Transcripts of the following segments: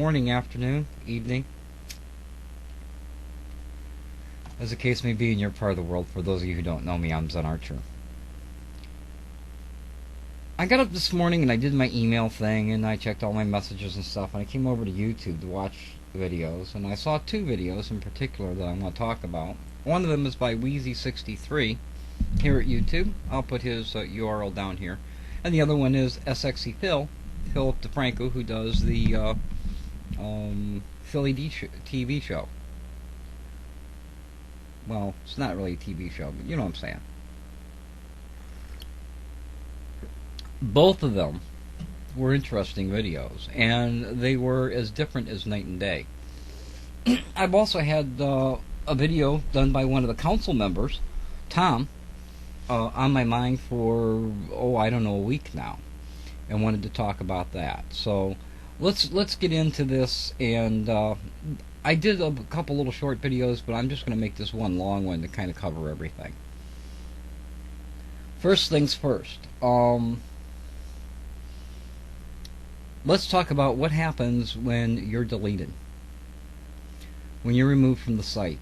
morning, afternoon, evening, as the case may be in your part of the world. For those of you who don't know me, I'm Zen Archer. I got up this morning and I did my email thing and I checked all my messages and stuff, and I came over to YouTube to watch videos, and I saw two videos in particular that I want to talk about. One of them is by Wheezy63 here at YouTube. I'll put his URL down here. And the other one is SXE Philip DeFranco, who does the Philly TV show. Well, it's not really a TV show, but you know what I'm saying. Both of them were interesting videos, and they were as different as night and day. I've also had a video done by one of the council members, Tom, on my mind for, I don't know, a week now, and wanted to talk about that. So let's get into this. And I did a couple little short videos, but I'm just going to make this one long one to kind of cover everything. First things first. Let's talk about what happens when you're deleted, when you're removed from the site.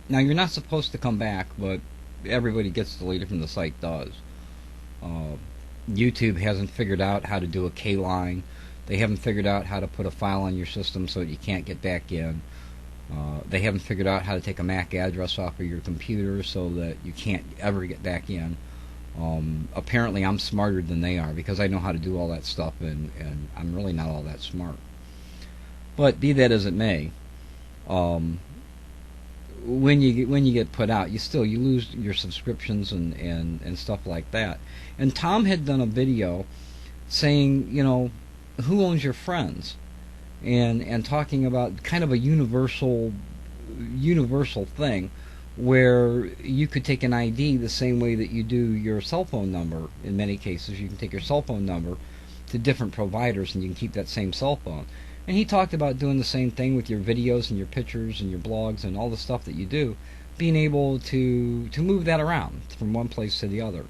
Now, you're not supposed to come back, but everybody gets deleted from the site does. YouTube hasn't figured out how to do a K-line. They haven't figured out how to put a file on your system so that you can't get back in. They haven't figured out how to take a MAC address off of your computer so that you can't ever get back in. Apparently I'm smarter than they are, because I know how to do all that stuff, and I'm really not all that smart. But be that as it may, when you get put out, you lose your subscriptions and stuff like that. And Tom had done a video saying, you know, who owns your friends, and talking about kind of a universal thing, where you could take an ID the same way that you do your cell phone number. In many cases, you can take your cell phone number to different providers and you can keep that same cell phone. And he talked about doing the same thing with your videos and your pictures and your blogs and all the stuff that you do, being able to move that around from one place to the other.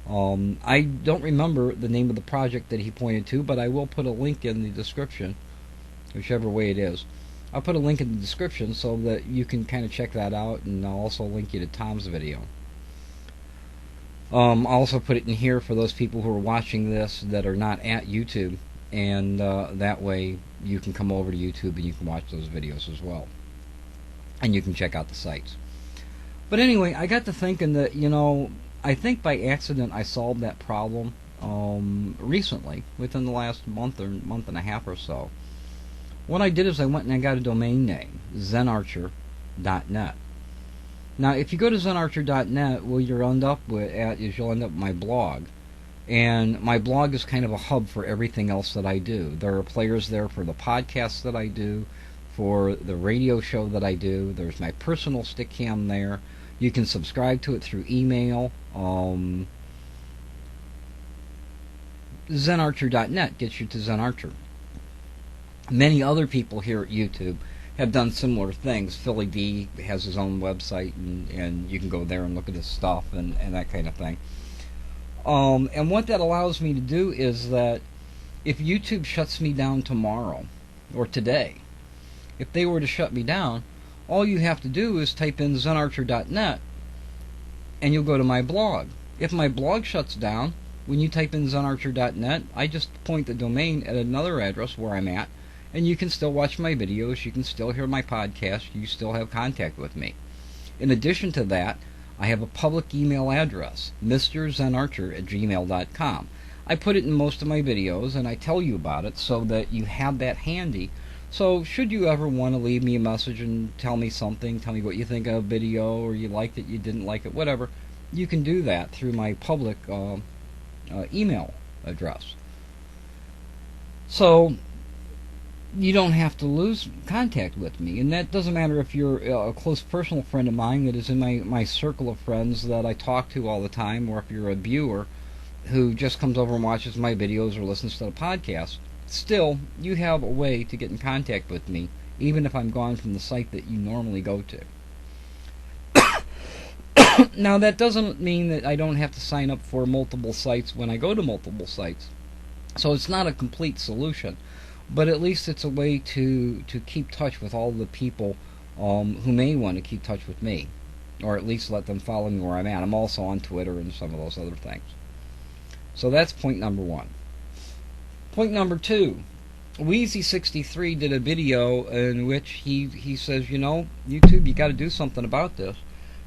I don't remember the name of the project that he pointed to, but I will put a link in the description, whichever way it is. I'll put a link in the description so that you can kind of check that out, and I'll also link you to Tom's video. I'll also put it in here for those people who are watching this that are not at YouTube, and that way you can come over to YouTube and you can watch those videos as well. And you can check out the sites. But anyway, I got to thinking that, you know, I think by accident I solved that problem recently, within the last month or month and a half or so. What I did is I went and I got a domain name, zenarcher.net. Now, if you go to zenarcher.net, what you'll end up with my blog. And my blog is kind of a hub for everything else that I do. There are players there for the podcasts that I do, for the radio show that I do. There's my personal stick cam there. You can subscribe to it through email. zenarcher.net gets you to Zen Archer. Many other people here at YouTube have done similar things. Philly D has his own website, and you can go there and look at his stuff and that kind of thing. And what that allows me to do is that if YouTube shuts me down tomorrow, or today, if they were to shut me down, all you have to do is type in zenarcher.net and you'll go to my blog. If my blog shuts down, when you type in zenarcher.net, I just point the domain at another address where I'm at, and you can still watch my videos, you can still hear my podcast, you still have contact with me. In addition to that, I have a public email address, mrzenarcher@gmail.com. I put it in most of my videos, and I tell you about it so that you have that handy. So should you ever want to leave me a message and tell me something, tell me what you think of a video, or you liked it, you didn't like it, whatever, you can do that through my public email address. So you don't have to lose contact with me, and that doesn't matter if you're a close personal friend of mine that is in my circle of friends that I talk to all the time, or if you're a viewer who just comes over and watches my videos or listens to the podcast. Still, you have a way to get in contact with me, even if I'm gone from the site that you normally go to. Now, that doesn't mean that I don't have to sign up for multiple sites when I go to multiple sites. So it's not a complete solution. but at least it's a way to keep touch with all the people who may want to keep touch with me, or at least let them follow me where I'm at. I'm also on Twitter and some of those other things. So that's point number one. Point number two, Wheezy63 did a video in which he says, you know, YouTube, you got to do something about this.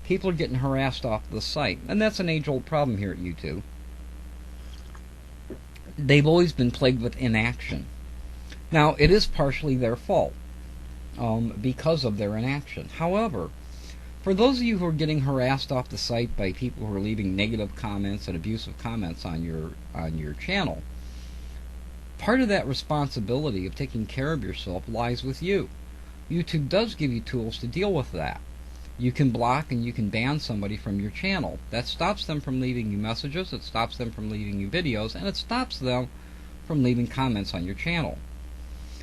People are getting harassed off the site, and that's an age-old problem here at YouTube. They've always been plagued with inaction. Now, it is partially their fault because of their inaction. However, for those of you who are getting harassed off the site by people who are leaving negative comments and abusive comments on your channel, part of that responsibility of taking care of yourself lies with you. YouTube does give you tools to deal with that. You can block and you can ban somebody from your channel. That stops them from leaving you messages, it stops them from leaving you videos, and it stops them from leaving comments on your channel.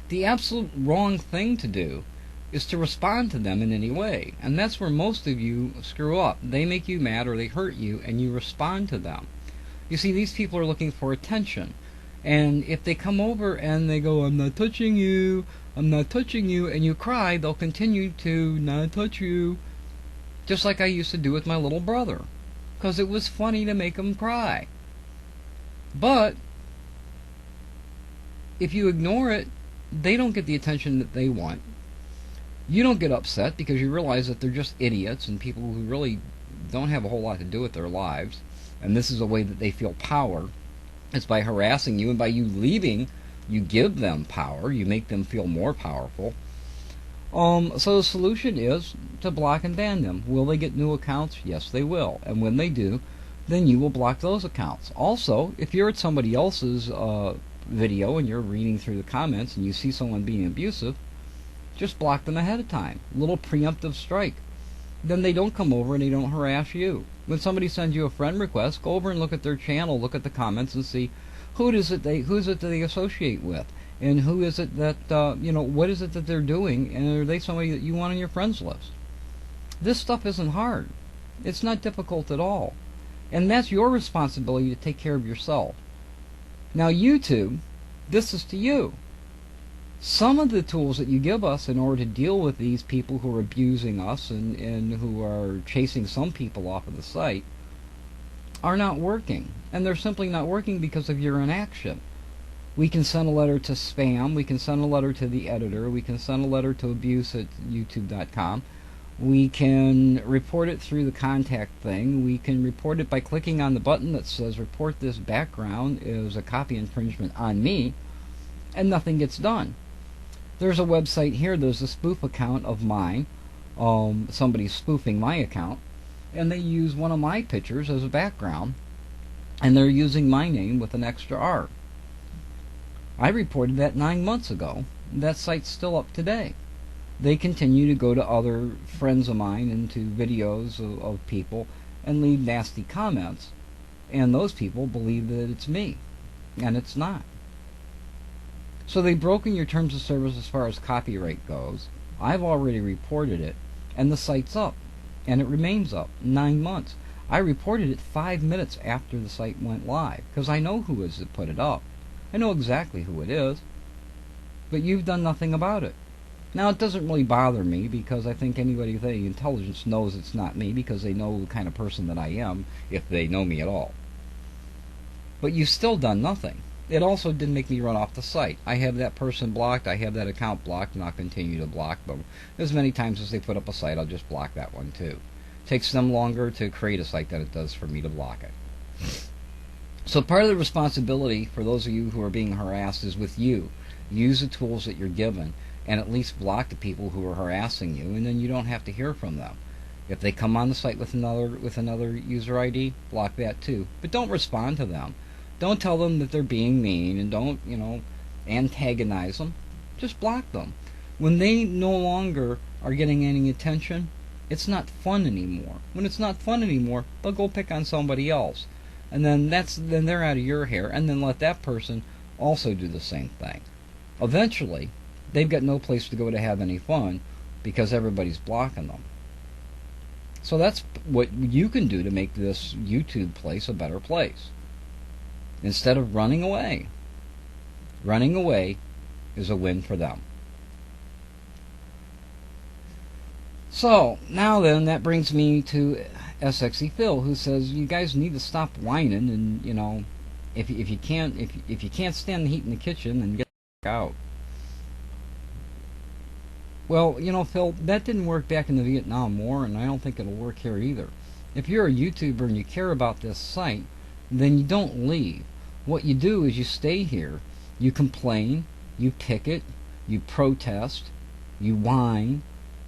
The absolute wrong thing to do is to respond to them in any way, and that's where most of you screw up. They make you mad or they hurt you, and you respond to them. You see, these people are looking for attention, and if they come over and they go, I'm not touching you, I'm not touching you, and you cry, they'll continue to not touch you, just like I used to do with my little brother, because it was funny to make him cry. But if you ignore it, they don't get the attention that they want. You don't get upset because you realize that they're just idiots and people who really don't have a whole lot to do with their lives, and this is a way that they feel power. It's by harassing you, and by you leaving, you give them power, you make them feel more powerful. So the solution is to block and ban them. Will they get new accounts? Yes, they will. And when they do, then you will block those accounts. Also, if you're at somebody else's video and you're reading through the comments and you see someone being abusive, just block them ahead of time. Little preemptive strike. Then they don't come over and they don't harass you. When somebody sends you a friend request, go over and look at their channel, look at the comments, and see who is it that they associate with, and who is it that what is it that they're doing, and are they somebody that you want on your friends list? This stuff isn't hard. It's not difficult at all, and that's your responsibility to take care of yourself. Now, YouTube, this is to you. Some of the tools that you give us in order to deal with these people who are abusing us and who are chasing some people off of the site are not working. And they're simply not working because of your inaction. We can send a letter to spam, we can send a letter to the editor, we can send a letter to abuse@youtube.com, we can report it through the contact thing, we can report it by clicking on the button that says report this background is a copy infringement on me, and nothing gets done. There's a website here, there's a spoof account of mine, somebody's spoofing my account, and they use one of my pictures as a background, and they're using my name with an extra R. I reported that 9 months ago. That site's still up today. They continue to go to other friends of mine and to videos of people and leave nasty comments, and those people believe that it's me, and it's not. So they've broken your terms of service as far as copyright goes. I've already reported it, and the site's up, and it remains up 9 months. I reported it 5 minutes after the site went live, because I know who is that put it up. I know exactly who it is, but you've done nothing about it. Now, it doesn't really bother me, because I think anybody with any intelligence knows it's not me, because they know the kind of person that I am, if they know me at all. But you've still done nothing. It also didn't make me run off the site. I have that person blocked, I have that account blocked, and I'll continue to block them. As many times as they put up a site, I'll just block that one too. It takes them longer to create a site than it does for me to block it. So part of the responsibility for those of you who are being harassed is with you. Use the tools that you're given, and at least block the people who are harassing you, and then you don't have to hear from them. If they come on the site with another user ID, block that too. But don't respond to them. Don't tell them that they're being mean, and don't, antagonize them. Just block them. When they no longer are getting any attention, it's not fun anymore. When it's not fun anymore, they'll go pick on somebody else. And then they're out of your hair, and then let that person also do the same thing. Eventually, they've got no place to go to have any fun because everybody's blocking them. So that's what you can do to make this YouTube place a better place. Instead of running away is a win for them. So now then, that brings me to SXE Phil, who says you guys need to stop whining, and if you can't stand the heat in the kitchen, then get the out. Well, Phil, that didn't work back in the Vietnam War, and I don't think it'll work here either. If you're a YouTuber and you care about this site, then you don't leave. What you do is you stay here, you complain, you picket, you protest, you whine,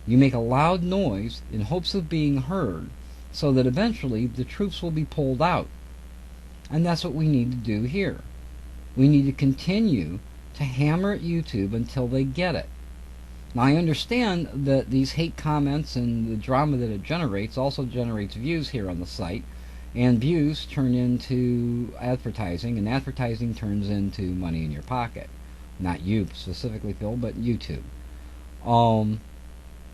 you make a loud noise in hopes of being heard, so that eventually the troops will be pulled out. And that's what we need to do here. We need to continue to hammer at YouTube until they get it. Now, I understand that these hate comments and the drama that it generates also generates views here on the site, and views turn into advertising, and advertising turns into money in your pocket. Not you specifically, Phil, but YouTube.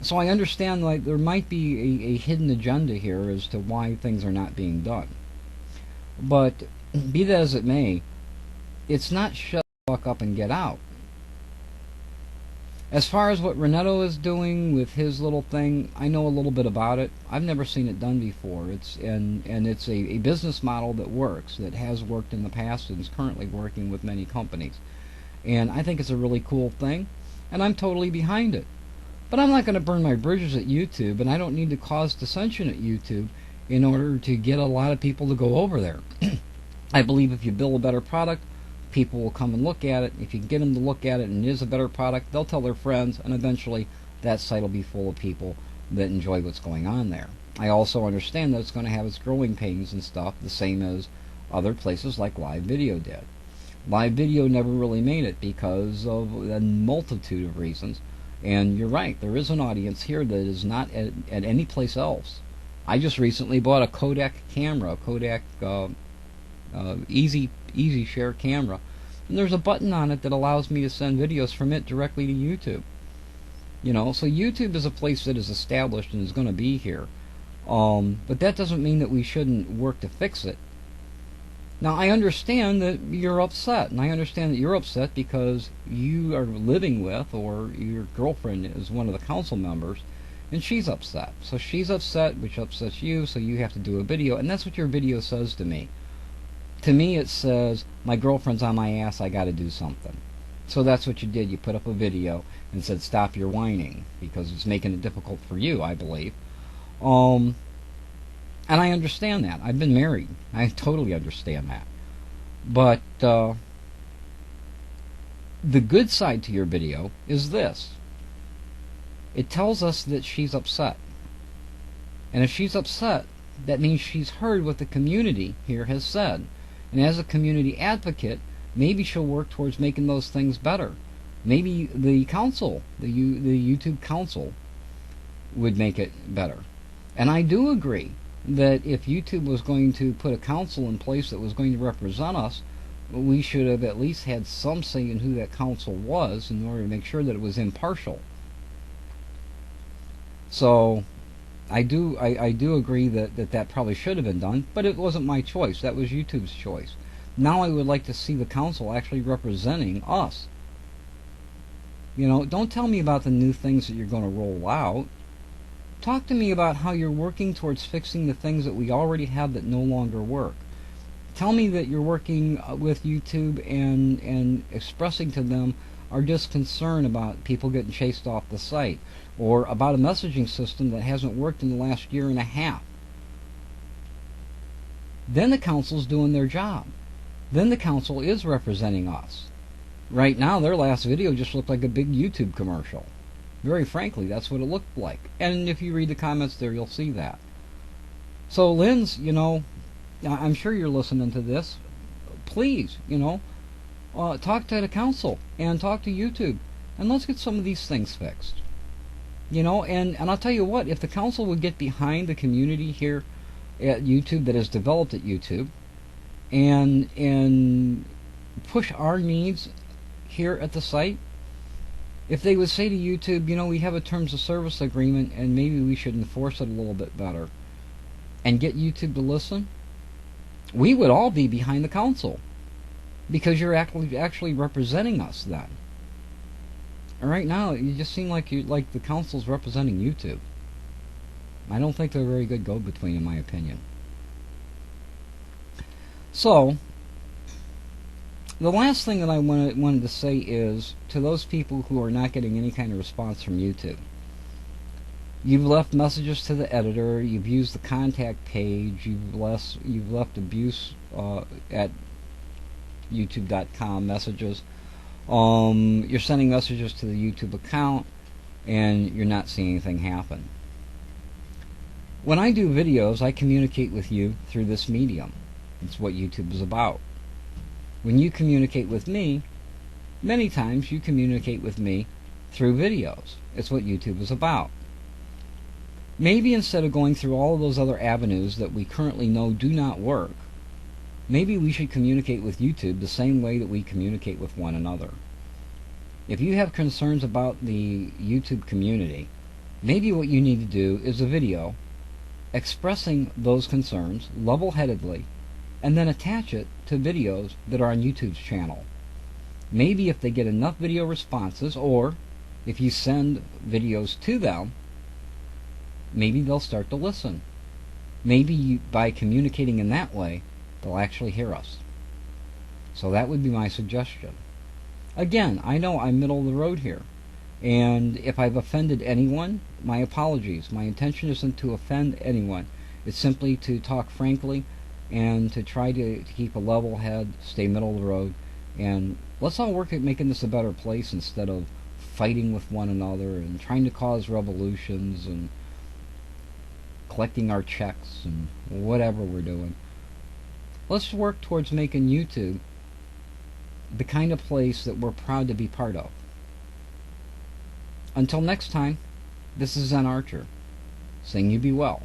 So I understand there might be a hidden agenda here as to why things are not being done. But be that as it may, it's not shut the fuck up and get out. As far as what Renetto is doing with his little thing, I know a little bit about it. I've never seen it done before. It's a business model that works, that has worked in the past and is currently working with many companies. And I think it's a really cool thing, and I'm totally behind it. But I'm not going to burn my bridges at YouTube, and I don't need to cause dissension at YouTube in order to get a lot of people to go over there. I believe if you build a better product, people will come and look at it. If you get them to look at it and it is a better product, they'll tell their friends, and eventually that site will be full of people that enjoy what's going on there. I also understand that it's going to have its growing pains and stuff, the same as other places like live video did. Live video never really made it because of a multitude of reasons. And you're right, there is an audience here that is not at any place else. I just recently bought a Kodak camera, a Kodak Easy Share camera, and there's a button on it that allows me to send videos from it directly to YouTube. So YouTube is a place that is established and is going to be here. But that doesn't mean that we shouldn't work to fix it. Now, I understand that you're upset, and I understand that you're upset because you are living with, or your girlfriend is one of the council members, and she's upset. So she's upset, which upsets you, so you have to do a video, and that's what your video says to me. To me, it says, my girlfriend's on my ass, I gotta do something. So that's what you did. You put up a video and said, stop your whining, because it's making it difficult for you, I believe. And I understand that. I've been married. I totally understand that. But the good side to your video is this. It tells us that she's upset. And if she's upset, that means she's heard what the community here has said. And as a community advocate, maybe she'll work towards making those things better. Maybe the council, the YouTube council, would make it better. And I do agree that if YouTube was going to put a council in place that was going to represent us, we should have at least had some say in who that council was in order to make sure that it was impartial. So I do agree that probably should have been done, but it wasn't my choice. That was YouTube's choice. Now I would like to see the council actually representing us. Don't tell me about the new things that you're going to roll out. Talk to me about how you're working towards fixing the things that we already have that no longer work. Tell me that you're working with YouTube and expressing to them our disconcern about people getting chased off the site, or about a messaging system that hasn't worked in the last year and a half. Then the council's doing their job. Then the council is representing us. Right now, their last video just looked like a big YouTube commercial. Very frankly, that's what it looked like. And if you read the comments there, you'll see that. So, Linz, I'm sure you're listening to this. Please, talk to the council and talk to YouTube, and let's get some of these things fixed. And I'll tell you what, if the council would get behind the community here at YouTube that has developed at YouTube, and push our needs here at the site, if they would say to YouTube, we have a terms of service agreement and maybe we should enforce it a little bit better, and get YouTube to listen, we would all be behind the council, because you're actually representing us then. And right now, you just seem like the council's representing YouTube. I don't think they're a very good go-between, in my opinion. So, the last thing that I wanted to say is, to those people who are not getting any kind of response from YouTube, you've left messages to the editor, you've used the contact page, you've left abuse at youtube.com messages, you're sending messages to the YouTube account, and you're not seeing anything happen. When I do videos, I communicate with you through this medium. It's what YouTube is about. When you communicate with me, many times you communicate with me through videos. It's what YouTube is about. Maybe instead of going through all of those other avenues that we currently know do not work, maybe we should communicate with YouTube the same way that we communicate with one another. If you have concerns about the YouTube community, maybe what you need to do is a video expressing those concerns level-headedly, and then attach it to videos that are on YouTube's channel. Maybe if they get enough video responses, or if you send videos to them, maybe they'll start to listen. Maybe by communicating in that way, they'll actually hear us. So that would be my suggestion. Again, I know I'm middle of the road here, and if I've offended anyone, my apologies. My intention isn't to offend anyone. It's simply to talk frankly and to try to keep a level head, stay middle of the road, and let's all work at making this a better place instead of fighting with one another and trying to cause revolutions and collecting our checks and whatever we're doing. Let's work towards making YouTube the kind of place that we're proud to be part of. Until next time, this is Zen Archer, saying you be well.